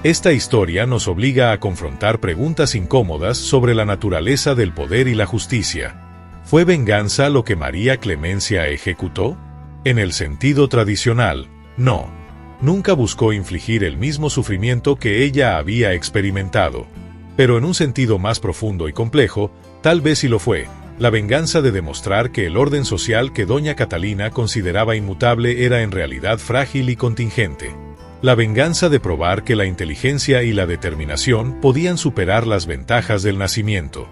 Esta historia nos obliga a confrontar preguntas incómodas sobre la naturaleza del poder y la justicia. ¿Fue venganza lo que María Clemencia ejecutó? En el sentido tradicional, no. Nunca buscó infligir el mismo sufrimiento que ella había experimentado. Pero en un sentido más profundo y complejo, tal vez sí lo fue, la venganza de demostrar que el orden social que doña Catalina consideraba inmutable era en realidad frágil y contingente. La venganza de probar que la inteligencia y la determinación podían superar las ventajas del nacimiento.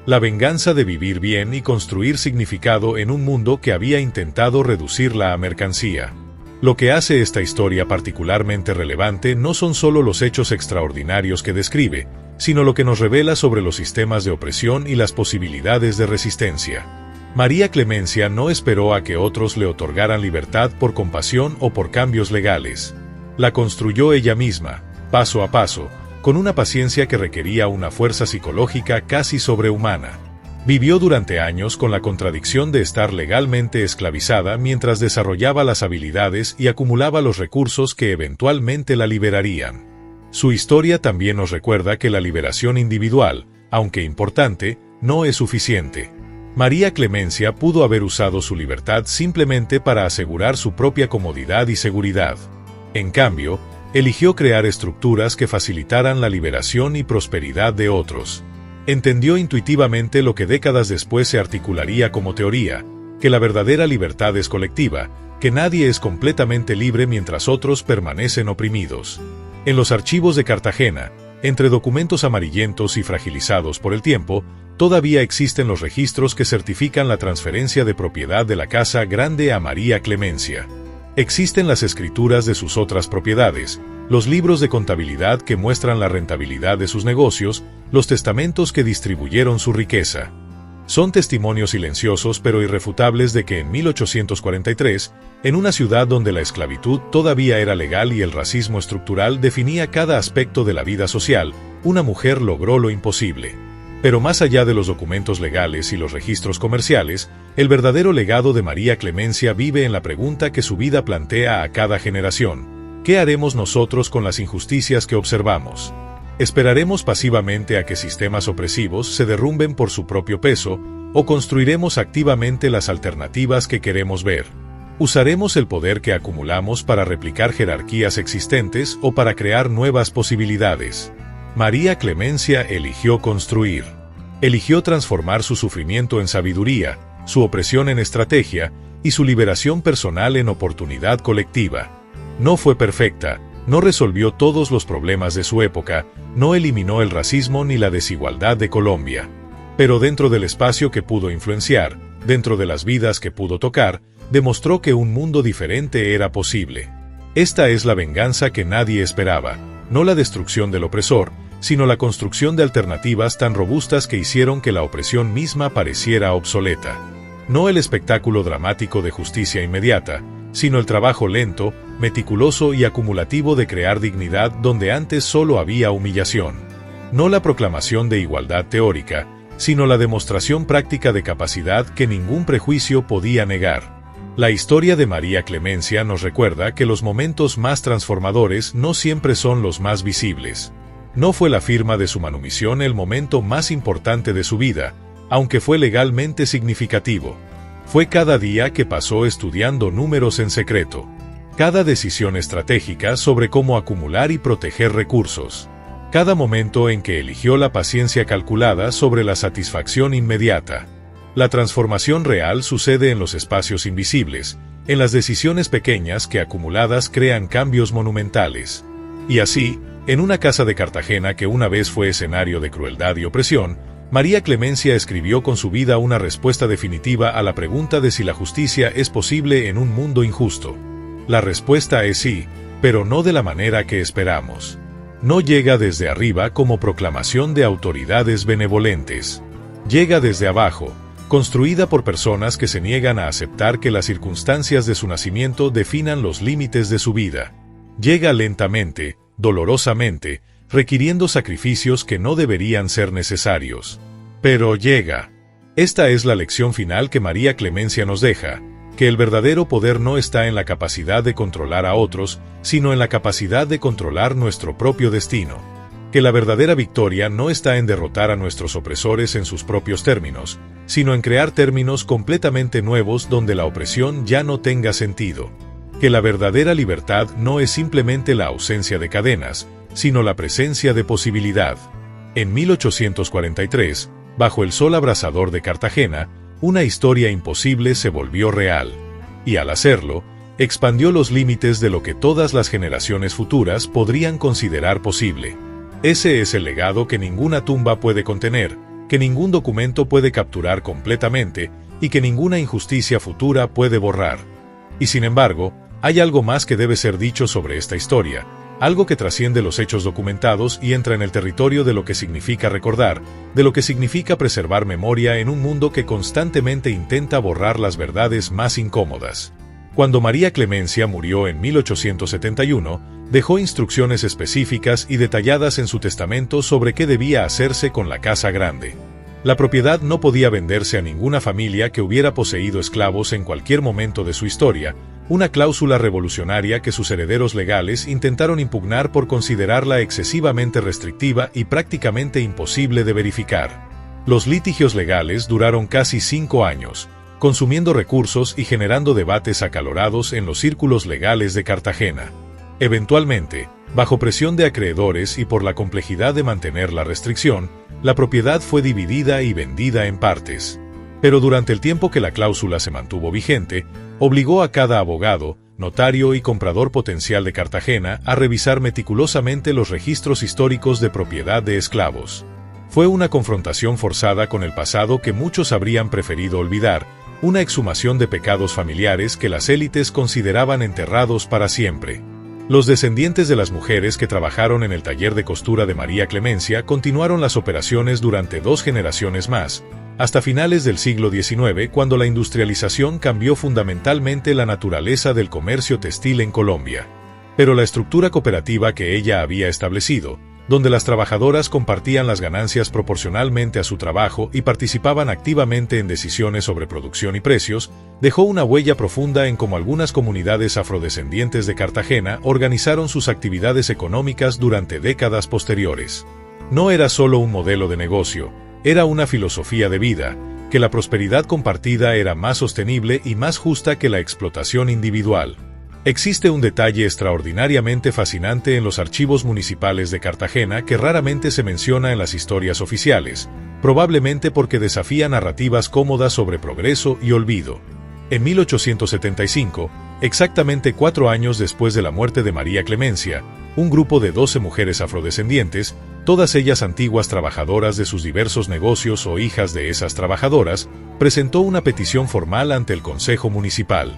La venganza de vivir bien y construir significado en un mundo que había intentado reducirla a mercancía. Lo que hace esta historia particularmente relevante no son solo los hechos extraordinarios que describe, sino lo que nos revela sobre los sistemas de opresión y las posibilidades de resistencia. María Clemencia no esperó a que otros le otorgaran libertad por compasión o por cambios legales. La construyó ella misma, paso a paso, con una paciencia que requería una fuerza psicológica casi sobrehumana. Vivió durante años con la contradicción de estar legalmente esclavizada mientras desarrollaba las habilidades y acumulaba los recursos que eventualmente la liberarían. Su historia también nos recuerda que la liberación individual, aunque importante, no es suficiente. María Clemencia pudo haber usado su libertad simplemente para asegurar su propia comodidad y seguridad. En cambio, eligió crear estructuras que facilitaran la liberación y prosperidad de otros. Entendió intuitivamente lo que décadas después se articularía como teoría, que la verdadera libertad es colectiva, que nadie es completamente libre mientras otros permanecen oprimidos. En los archivos de Cartagena, entre documentos amarillentos y fragilizados por el tiempo, todavía existen los registros que certifican la transferencia de propiedad de la Casa Grande a María Clemencia. Existen las escrituras de sus otras propiedades, los libros de contabilidad que muestran la rentabilidad de sus negocios, los testamentos que distribuyeron su riqueza. Son testimonios silenciosos pero irrefutables de que en 1843, en una ciudad donde la esclavitud todavía era legal y el racismo estructural definía cada aspecto de la vida social, una mujer logró lo imposible. Pero más allá de los documentos legales y los registros comerciales, el verdadero legado de María Clemencia vive en la pregunta que su vida plantea a cada generación: ¿qué haremos nosotros con las injusticias que observamos? ¿Esperaremos pasivamente a que sistemas opresivos se derrumben por su propio peso, o construiremos activamente las alternativas que queremos ver? ¿Usaremos el poder que acumulamos para replicar jerarquías existentes o para crear nuevas posibilidades? María Clemencia eligió construir. Eligió transformar su sufrimiento en sabiduría, su opresión en estrategia y su liberación personal en oportunidad colectiva. No fue perfecta, no resolvió todos los problemas de su época, no eliminó el racismo ni la desigualdad de Colombia. Pero dentro del espacio que pudo influenciar, dentro de las vidas que pudo tocar, demostró que un mundo diferente era posible. Esta es la venganza que nadie esperaba, no la destrucción del opresor, sino la construcción de alternativas tan robustas que hicieron que la opresión misma pareciera obsoleta. No el espectáculo dramático de justicia inmediata, sino el trabajo lento, meticuloso y acumulativo de crear dignidad donde antes solo había humillación. No la proclamación de igualdad teórica, sino la demostración práctica de capacidad que ningún prejuicio podía negar. La historia de María Clemencia nos recuerda que los momentos más transformadores no siempre son los más visibles. No fue la firma de su manumisión el momento más importante de su vida, aunque fue legalmente significativo. Fue cada día que pasó estudiando números en secreto. Cada decisión estratégica sobre cómo acumular y proteger recursos. Cada momento en que eligió la paciencia calculada sobre la satisfacción inmediata. La transformación real sucede en los espacios invisibles, en las decisiones pequeñas que acumuladas crean cambios monumentales. Y así, en una casa de Cartagena que una vez fue escenario de crueldad y opresión, María Clemencia escribió con su vida una respuesta definitiva a la pregunta de si la justicia es posible en un mundo injusto. La respuesta es sí, pero no de la manera que esperamos. No llega desde arriba como proclamación de autoridades benevolentes. Llega desde abajo, construida por personas que se niegan a aceptar que las circunstancias de su nacimiento definan los límites de su vida. Llega lentamente, dolorosamente, requiriendo sacrificios que no deberían ser necesarios. Pero llega. Esta es la lección final que María Clemencia nos deja, que el verdadero poder no está en la capacidad de controlar a otros, sino en la capacidad de controlar nuestro propio destino. Que la verdadera victoria no está en derrotar a nuestros opresores en sus propios términos, sino en crear términos completamente nuevos donde la opresión ya no tenga sentido. Que la verdadera libertad no es simplemente la ausencia de cadenas, sino la presencia de posibilidad. En 1843, bajo el sol abrasador de Cartagena, una historia imposible se volvió real. Y al hacerlo, expandió los límites de lo que todas las generaciones futuras podrían considerar posible. Ese es el legado que ninguna tumba puede contener, que ningún documento puede capturar completamente y que ninguna injusticia futura puede borrar. Y sin embargo, hay algo más que debe ser dicho sobre esta historia, algo que trasciende los hechos documentados y entra en el territorio de lo que significa recordar, de lo que significa preservar memoria en un mundo que constantemente intenta borrar las verdades más incómodas. Cuando María Clemencia murió en 1871, dejó instrucciones específicas y detalladas en su testamento sobre qué debía hacerse con la Casa Grande. La propiedad no podía venderse a ninguna familia que hubiera poseído esclavos en cualquier momento de su historia, una cláusula revolucionaria que sus herederos legales intentaron impugnar por considerarla excesivamente restrictiva y prácticamente imposible de verificar. Los litigios legales duraron casi 5 años, consumiendo recursos y generando debates acalorados en los círculos legales de Cartagena. Eventualmente, bajo presión de acreedores y por la complejidad de mantener la restricción, la propiedad fue dividida y vendida en partes. Pero durante el tiempo que la cláusula se mantuvo vigente, obligó a cada abogado, notario y comprador potencial de Cartagena a revisar meticulosamente los registros históricos de propiedad de esclavos. Fue una confrontación forzada con el pasado que muchos habrían preferido olvidar, una exhumación de pecados familiares que las élites consideraban enterrados para siempre. Los descendientes de las mujeres que trabajaron en el taller de costura de María Clemencia continuaron las operaciones durante 2 generaciones más, hasta finales del siglo XIX, cuando la industrialización cambió fundamentalmente la naturaleza del comercio textil en Colombia. Pero la estructura cooperativa que ella había establecido, donde las trabajadoras compartían las ganancias proporcionalmente a su trabajo y participaban activamente en decisiones sobre producción y precios, dejó una huella profunda en cómo algunas comunidades afrodescendientes de Cartagena organizaron sus actividades económicas durante décadas posteriores. No era solo un modelo de negocio, era una filosofía de vida, que la prosperidad compartida era más sostenible y más justa que la explotación individual. Existe un detalle extraordinariamente fascinante en los archivos municipales de Cartagena que raramente se menciona en las historias oficiales, probablemente porque desafía narrativas cómodas sobre progreso y olvido. En 1875, exactamente 4 años después de la muerte de María Clemencia, un grupo de 12 mujeres afrodescendientes, todas ellas antiguas trabajadoras de sus diversos negocios o hijas de esas trabajadoras, presentó una petición formal ante el Consejo Municipal.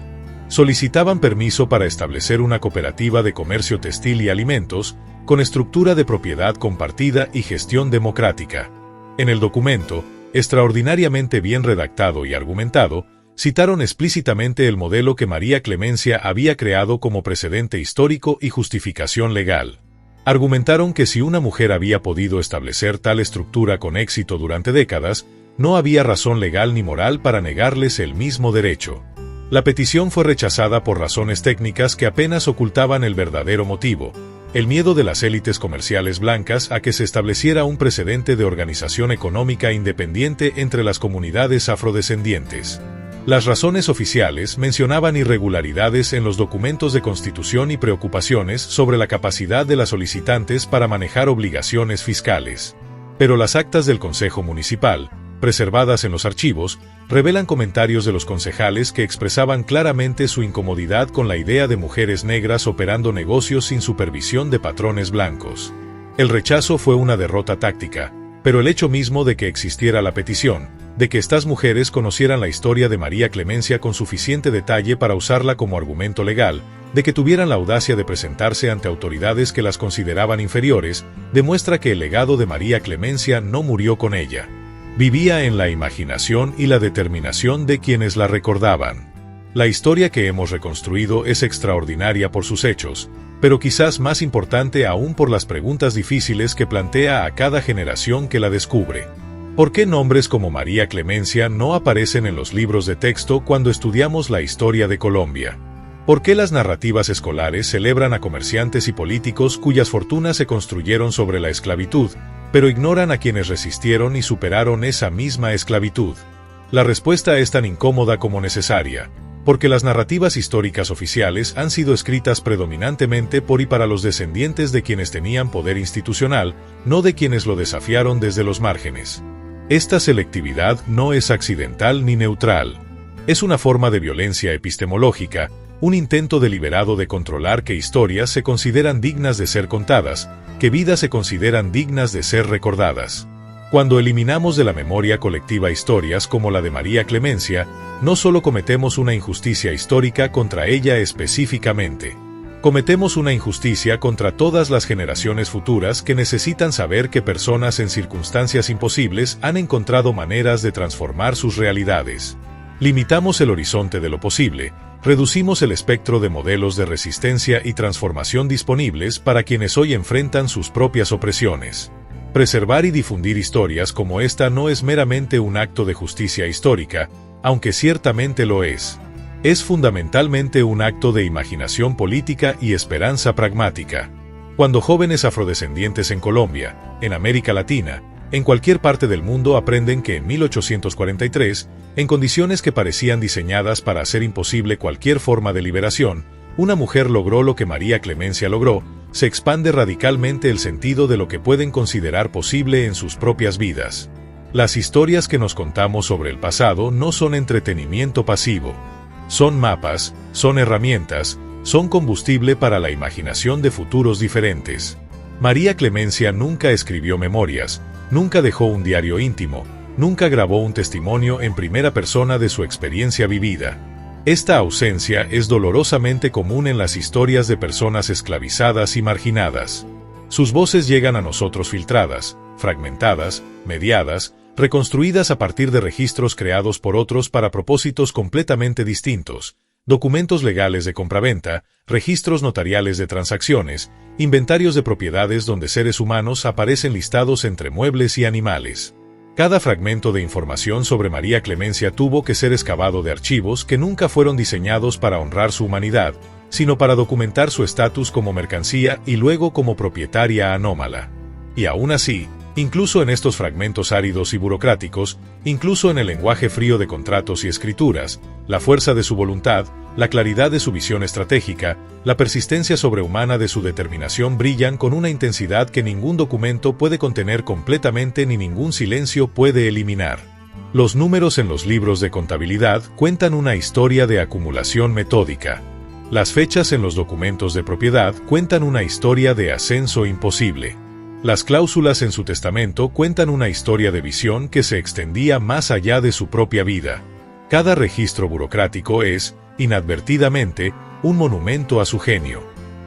Solicitaban permiso para establecer una cooperativa de comercio textil y alimentos, con estructura de propiedad compartida y gestión democrática. En el documento, extraordinariamente bien redactado y argumentado, citaron explícitamente el modelo que María Clemencia había creado como precedente histórico y justificación legal. Argumentaron que si una mujer había podido establecer tal estructura con éxito durante décadas, no había razón legal ni moral para negarles el mismo derecho. La petición fue rechazada por razones técnicas que apenas ocultaban el verdadero motivo: el miedo de las élites comerciales blancas a que se estableciera un precedente de organización económica independiente entre las comunidades afrodescendientes. Las razones oficiales mencionaban irregularidades en los documentos de constitución y preocupaciones sobre la capacidad de las solicitantes para manejar obligaciones fiscales. Pero las actas del Consejo Municipal, preservadas en los archivos, revelan comentarios de los concejales que expresaban claramente su incomodidad con la idea de mujeres negras operando negocios sin supervisión de patrones blancos. El rechazo fue una derrota táctica, pero el hecho mismo de que existiera la petición, de que estas mujeres conocieran la historia de María Clemencia con suficiente detalle para usarla como argumento legal, de que tuvieran la audacia de presentarse ante autoridades que las consideraban inferiores, demuestra que el legado de María Clemencia no murió con ella. Vivía en la imaginación y la determinación de quienes la recordaban. La historia que hemos reconstruido es extraordinaria por sus hechos, pero quizás más importante aún por las preguntas difíciles que plantea a cada generación que la descubre. ¿Por qué nombres como María Clemencia no aparecen en los libros de texto cuando estudiamos la historia de Colombia? ¿Por qué las narrativas escolares celebran a comerciantes y políticos cuyas fortunas se construyeron sobre la esclavitud, pero ignoran a quienes resistieron y superaron esa misma esclavitud? La respuesta es tan incómoda como necesaria, porque las narrativas históricas oficiales han sido escritas predominantemente por y para los descendientes de quienes tenían poder institucional, no de quienes lo desafiaron desde los márgenes. Esta selectividad no es accidental ni neutral. Es una forma de violencia epistemológica, un intento deliberado de controlar que historias se consideran dignas de ser contadas, que vidas se consideran dignas de ser recordadas. Cuando eliminamos de la memoria colectiva historias como la de María Clemencia, no solo cometemos una injusticia histórica contra ella específicamente. Cometemos una injusticia contra todas las generaciones futuras que necesitan saber que personas en circunstancias imposibles han encontrado maneras de transformar sus realidades. Limitamos el horizonte de lo posible, reducimos el espectro de modelos de resistencia y transformación disponibles para quienes hoy enfrentan sus propias opresiones. Preservar y difundir historias como esta no es meramente un acto de justicia histórica, aunque ciertamente lo es. Es fundamentalmente un acto de imaginación política y esperanza pragmática. Cuando jóvenes afrodescendientes en Colombia, en América Latina, en cualquier parte del mundo aprenden que en 1843, en condiciones que parecían diseñadas para hacer imposible cualquier forma de liberación, una mujer logró lo que María Clemencia logró, se expande radicalmente el sentido de lo que pueden considerar posible en sus propias vidas. Las historias que nos contamos sobre el pasado no son entretenimiento pasivo. Son mapas, son herramientas, son combustible para la imaginación de futuros diferentes. María Clemencia nunca escribió memorias, nunca dejó un diario íntimo, nunca grabó un testimonio en primera persona de su experiencia vivida. Esta ausencia es dolorosamente común en las historias de personas esclavizadas y marginadas. Sus voces llegan a nosotros filtradas, fragmentadas, mediadas, reconstruidas a partir de registros creados por otros para propósitos completamente distintos, documentos legales de compraventa, registros notariales de transacciones, inventarios de propiedades donde seres humanos aparecen listados entre muebles y animales. Cada fragmento de información sobre María Clemencia tuvo que ser excavado de archivos que nunca fueron diseñados para honrar su humanidad, sino para documentar su estatus como mercancía y luego como propietaria anómala. Y aún así, incluso en estos fragmentos áridos y burocráticos, incluso en el lenguaje frío de contratos y escrituras, la fuerza de su voluntad, la claridad de su visión estratégica, la persistencia sobrehumana de su determinación brillan con una intensidad que ningún documento puede contener completamente ni ningún silencio puede eliminar. Los números en los libros de contabilidad cuentan una historia de acumulación metódica. Las fechas en los documentos de propiedad cuentan una historia de ascenso imposible. Las cláusulas en su testamento cuentan una historia de visión que se extendía más allá de su propia vida. Cada registro burocrático es, inadvertidamente, un monumento a su genio.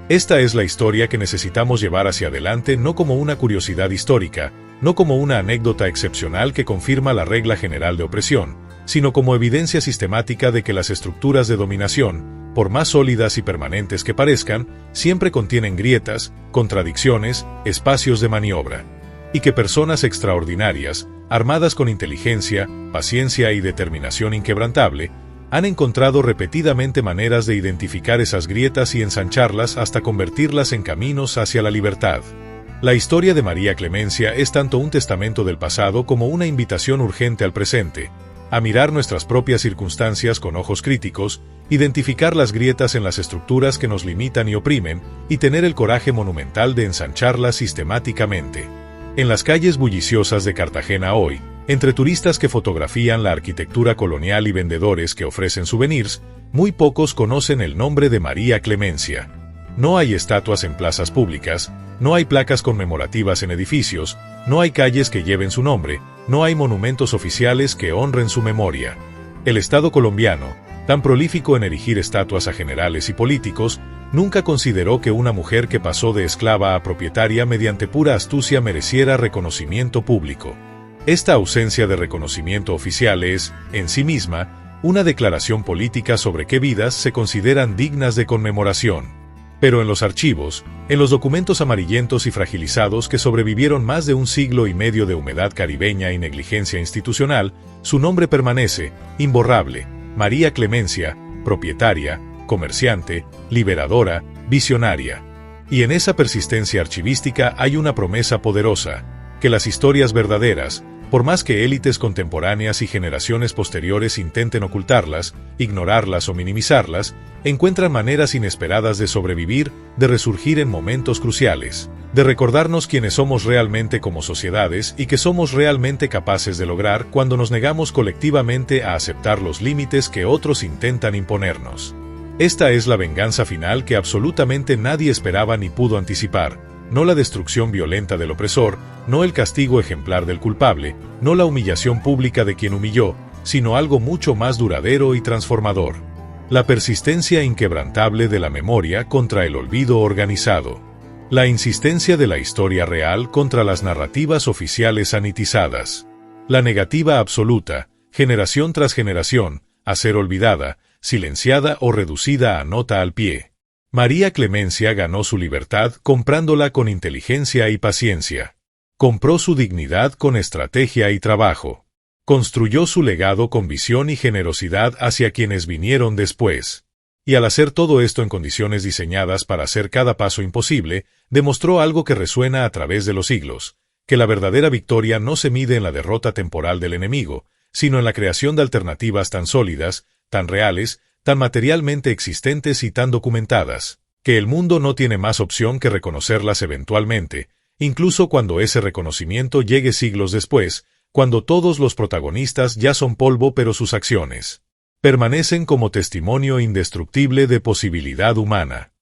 Esta es la historia que necesitamos llevar hacia adelante no como una curiosidad histórica, no como una anécdota excepcional que confirma la regla general de opresión, sino como evidencia sistemática de que las estructuras de dominación, por más sólidas y permanentes que parezcan, siempre contienen grietas, contradicciones, espacios de maniobra. Y que personas extraordinarias, armadas con inteligencia, paciencia y determinación inquebrantable, han encontrado repetidamente maneras de identificar esas grietas y ensancharlas hasta convertirlas en caminos hacia la libertad. La historia de María Clemencia es tanto un testamento del pasado como una invitación urgente al presente, a mirar nuestras propias circunstancias con ojos críticos, identificar las grietas en las estructuras que nos limitan y oprimen, y tener el coraje monumental de ensancharlas sistemáticamente. En las calles bulliciosas de Cartagena hoy, entre turistas que fotografían la arquitectura colonial y vendedores que ofrecen souvenirs, muy pocos conocen el nombre de María Clemencia. No hay estatuas en plazas públicas, no hay placas conmemorativas en edificios, no hay calles que lleven su nombre, no hay monumentos oficiales que honren su memoria. El Estado colombiano, tan prolífico en erigir estatuas a generales y políticos, nunca consideró que una mujer que pasó de esclava a propietaria mediante pura astucia mereciera reconocimiento público. Esta ausencia de reconocimiento oficial es, en sí misma, una declaración política sobre qué vidas se consideran dignas de conmemoración. Pero en los archivos, en los documentos amarillentos y fragilizados que sobrevivieron más de un siglo y medio de humedad caribeña y negligencia institucional, su nombre permanece, imborrable: María Clemencia, propietaria, comerciante, liberadora, visionaria. Y en esa persistencia archivística hay una promesa poderosa: que las historias verdaderas, por más que élites contemporáneas y generaciones posteriores intenten ocultarlas, ignorarlas o minimizarlas, encuentran maneras inesperadas de sobrevivir, de resurgir en momentos cruciales, de recordarnos quiénes somos realmente como sociedades y que somos realmente capaces de lograr cuando nos negamos colectivamente a aceptar los límites que otros intentan imponernos. Esta es la venganza final que absolutamente nadie esperaba ni pudo anticipar. No la destrucción violenta del opresor, no el castigo ejemplar del culpable, no la humillación pública de quien humilló, sino algo mucho más duradero y transformador: la persistencia inquebrantable de la memoria contra el olvido organizado. La insistencia de la historia real contra las narrativas oficiales sanitizadas. La negativa absoluta, generación tras generación, a ser olvidada, silenciada o reducida a nota al pie. María Clemencia ganó su libertad comprándola con inteligencia y paciencia. Compró su dignidad con estrategia y trabajo. Construyó su legado con visión y generosidad hacia quienes vinieron después. Y al hacer todo esto en condiciones diseñadas para hacer cada paso imposible, demostró algo que resuena a través de los siglos: que la verdadera victoria no se mide en la derrota temporal del enemigo, sino en la creación de alternativas tan sólidas, tan reales, tan materialmente existentes y tan documentadas, que el mundo no tiene más opción que reconocerlas eventualmente, incluso cuando ese reconocimiento llegue siglos después, cuando todos los protagonistas ya son polvo pero sus acciones permanecen como testimonio indestructible de posibilidad humana.